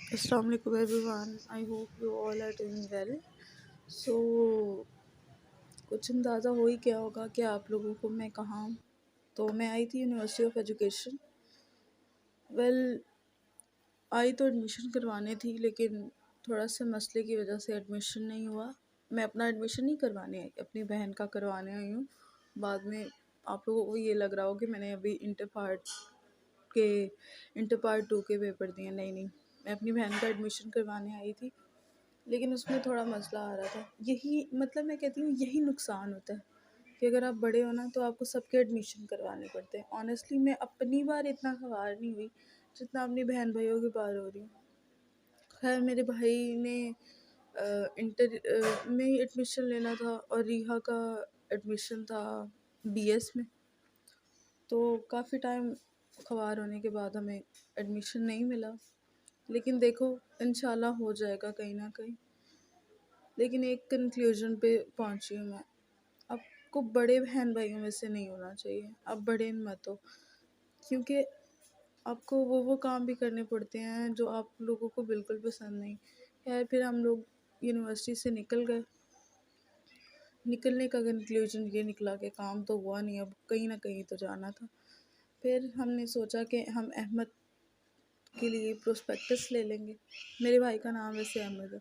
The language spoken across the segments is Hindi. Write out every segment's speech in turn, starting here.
Assalamualaikum everyone. I hope you all are doing well. So कुछ अंदाज़ा हो ही गया होगा कि आप लोगों को मैं कहाँ हूँ। तो मैं आई थी university of education. Well I तो एडमिशन करवाने थी, लेकिन थोड़ा सा मसले की वजह से एडमिशन नहीं हुआ। मैं अपना एडमिशन नहीं करवाने आई, अपनी बहन का करवाने आई हूँ। बाद में आप लोगों को ये लग रहा हो कि मैंने अभी इंटर पार्ट 2 के पेपर दिए। नहीं, मैं अपनी बहन का एडमिशन करवाने आई थी, लेकिन उसमें थोड़ा मसला आ रहा था। यही मतलब मैं कहती हूँ यही नुकसान होता है कि अगर आप बड़े हो ना तो आपको सबके एडमिशन करवाने पड़ते हैं। ऑनेस्टली मैं अपनी बार इतना ख़वार नहीं हुई जितना अपनी बहन भाइयों की बार हो रही हूँ। खैर मेरे भाई ने इंटर में एडमिशन लेना था और रिहा का एडमिशन था बीएस में। तो काफ़ी टाइम ख़वार होने के बाद हमें एडमिशन नहीं मिला, लेकिन देखो इंशाल्लाह हो जाएगा कहीं ना कहीं। लेकिन एक कंक्लूजन पे पहुंची हूँ मैं, आपको बड़े बहन भाइयों में से नहीं होना चाहिए। आप बड़े मत हो, क्योंकि आपको वो काम भी करने पड़ते हैं जो आप लोगों को बिल्कुल पसंद नहीं। खैर फिर हम लोग यूनिवर्सिटी से निकल गए। निकलने का कंक्लूजन ये निकला कि काम तो हुआ नहीं, अब कहीं ना कहीं तो जाना था। फिर हमने सोचा कि हम अहमद के लिए प्रोस्पेक्टस ले लेंगे। मेरे भाई का नाम वैसे अहमद है।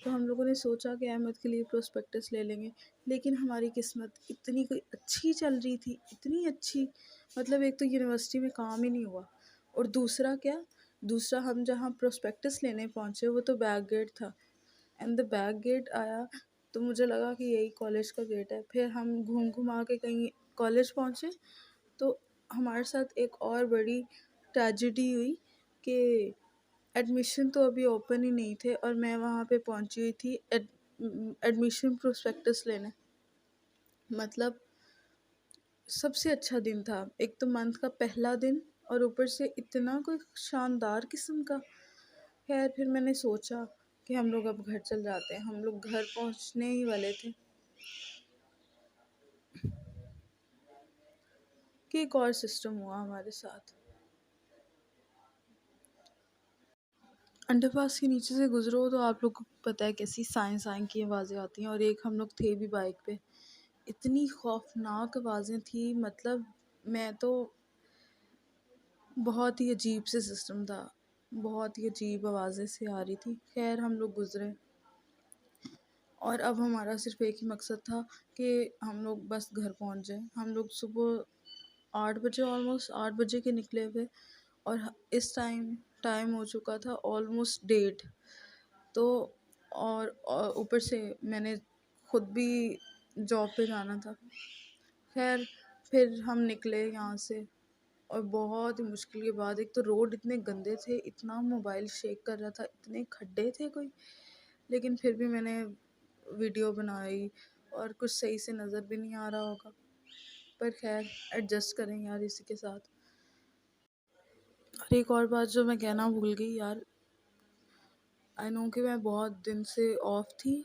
तो हम लोगों ने सोचा कि अहमद के लिए प्रोस्पेक्टस ले लेंगे, लेकिन हमारी किस्मत इतनी कोई अच्छी चल रही थी, इतनी अच्छी, मतलब एक तो यूनिवर्सिटी में काम ही नहीं हुआ, और दूसरा क्या, दूसरा हम जहाँ प्रोस्पेक्टस लेने पहुँचे वो तो बैक गेट था। एंड द बैक गेट आया तो मुझे लगा कि यही कॉलेज का गेट है। फिर हम घूम घुमा के कहीं कॉलेज पहुँचे तो हमारे साथ एक और बड़ी ट्रेजिडी हुई कि एडमिशन तो अभी ओपन ही नहीं थे और मैं वहाँ पे पहुँची हुई थी एडमिशन प्रोस्पेक्टस लेने। मतलब सबसे अच्छा दिन था, एक तो मंथ का पहला दिन और ऊपर से इतना कोई शानदार किस्म का। खैर फिर मैंने सोचा कि हम लोग अब घर चल जाते हैं। हम लोग घर पहुँचने ही वाले थे कि एक और सिस्टम हुआ हमारे साथ। अंडरपास के नीचे से गुजरो तो आप लोग को पता है कैसी साइन साइन की आवाज़ें आती हैं, और एक हम लोग थे भी बाइक पे। इतनी खौफनाक आवाज़ें थी, मतलब मैं तो बहुत ही अजीब से सिस्टम था, बहुत ही अजीब आवाज़ें से आ रही थी। खैर हम लोग गुज़रे और अब हमारा सिर्फ एक ही मकसद था कि हम लोग बस घर पहुंच जाएं। हम लोग सुबह 8 बजे, ऑलमोस्ट 8 बजे के निकले हुए, और इस टाइम हो चुका था ऑलमोस्ट 1:30। तो और ऊपर से मैंने खुद भी जॉब पे जाना था। खैर फिर हम निकले यहाँ से, और बहुत ही मुश्किल के बाद, एक तो रोड इतने गंदे थे, इतना मोबाइल शेक कर रहा था, इतने खड्डे थे कोई, लेकिन फिर भी मैंने वीडियो बनाई और कुछ सही से नज़र भी नहीं आ रहा होगा, पर खैर एडजस्ट करें यार इसी के साथ। और एक और बात जो मैं कहना भूल गई यार, आई नो कि मैं बहुत दिन से ऑफ थी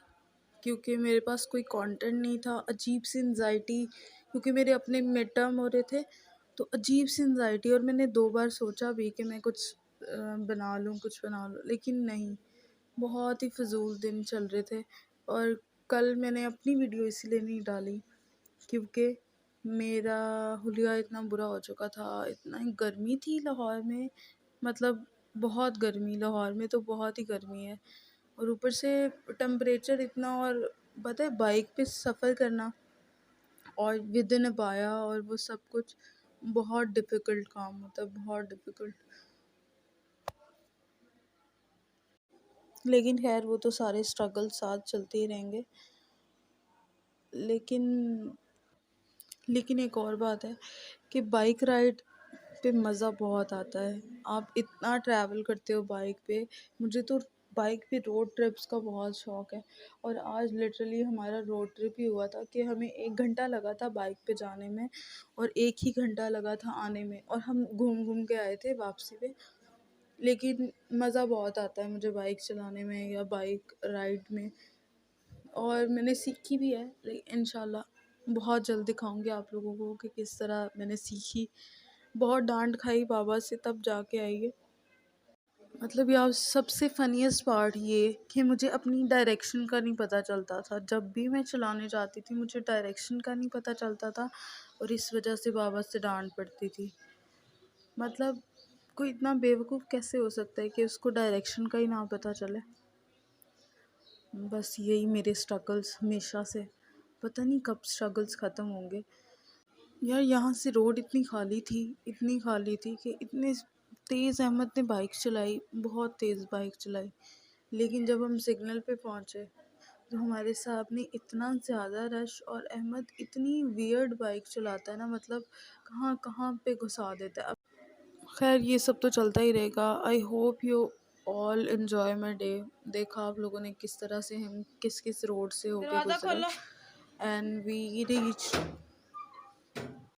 क्योंकि मेरे पास कोई कंटेंट नहीं था। अजीब सी एंजाइटी, क्योंकि मेरे अपने मिड टर्म हो रहे थे, तो अजीब सी एंजाइटी। और मैंने 2 बार सोचा भी कि मैं कुछ बना लूँ, कुछ बना लूँ, लेकिन नहीं, बहुत ही फजूल दिन चल रहे थे। और कल मैंने अपनी वीडियो इसीलिए नहीं डाली क्योंकि मेरा हुलिया इतना बुरा हो चुका था। इतना ही गर्मी थी लाहौर में, मतलब बहुत गर्मी, लाहौर में तो बहुत ही गर्मी है, और ऊपर से टेम्परेचर इतना। और पता है बाइक पे सफ़र करना और विद इन अबाया और वो सब कुछ बहुत डिफ़िकल्ट काम होता है, बहुत डिफ़िकल्ट। लेकिन खैर वो तो सारे स्ट्रगल साथ चलते ही रहेंगे। लेकिन लेकिन एक और बात है कि बाइक राइड पे मज़ा बहुत आता है। आप इतना ट्रैवल करते हो बाइक पे, मुझे तो बाइक पे रोड ट्रिप्स का बहुत शौक़ है। और आज लिटरली हमारा रोड ट्रिप ही हुआ था कि हमें 1 घंटा लगा था बाइक पे जाने में और 1 ही घंटा लगा था आने में, और हम घूम घूम के आए थे वापसी पे। लेकिन मज़ा बहुत आता है मुझे बाइक चलाने में या बाइक राइड में, और मैंने सीखी भी है। लेकिन इंशाल्लाह बहुत जल्द दिखाऊंगी आप लोगों को कि किस तरह मैंने सीखी। बहुत डांट खाई बाबा से तब जाके आई है। मतलब यार सबसे फ़नीएस्ट पार्ट ये कि मुझे अपनी डायरेक्शन का नहीं पता चलता था। जब भी मैं चलाने जाती थी मुझे डायरेक्शन का नहीं पता चलता था और इस वजह से बाबा से डांट पड़ती थी। मतलब कोई इतना बेवकूफ़ कैसे हो सकता है कि उसको डायरेक्शन का ही ना पता चले। बस यही मेरे स्ट्रगल्स हमेशा से, पता नहीं कब स्ट्रगल्स ख़त्म होंगे। यार यहाँ से रोड इतनी खाली थी कि इतने तेज़ अहमद ने बाइक चलाई, बहुत तेज़ बाइक चलाई। लेकिन जब हम सिग्नल पे पहुँचे तो हमारे सामने इतना ज़्यादा रश, और अहमद इतनी वियर्ड बाइक चलाता है ना, मतलब कहाँ कहाँ पे घुसा देता है। अब खैर ये सब तो चलता ही रहेगा। I hope you all enjoy my day. देखा आप लोगों ने किस तरह से हम किस किस रोड से होके दरवाजा गुजरे। खोलो। And we reach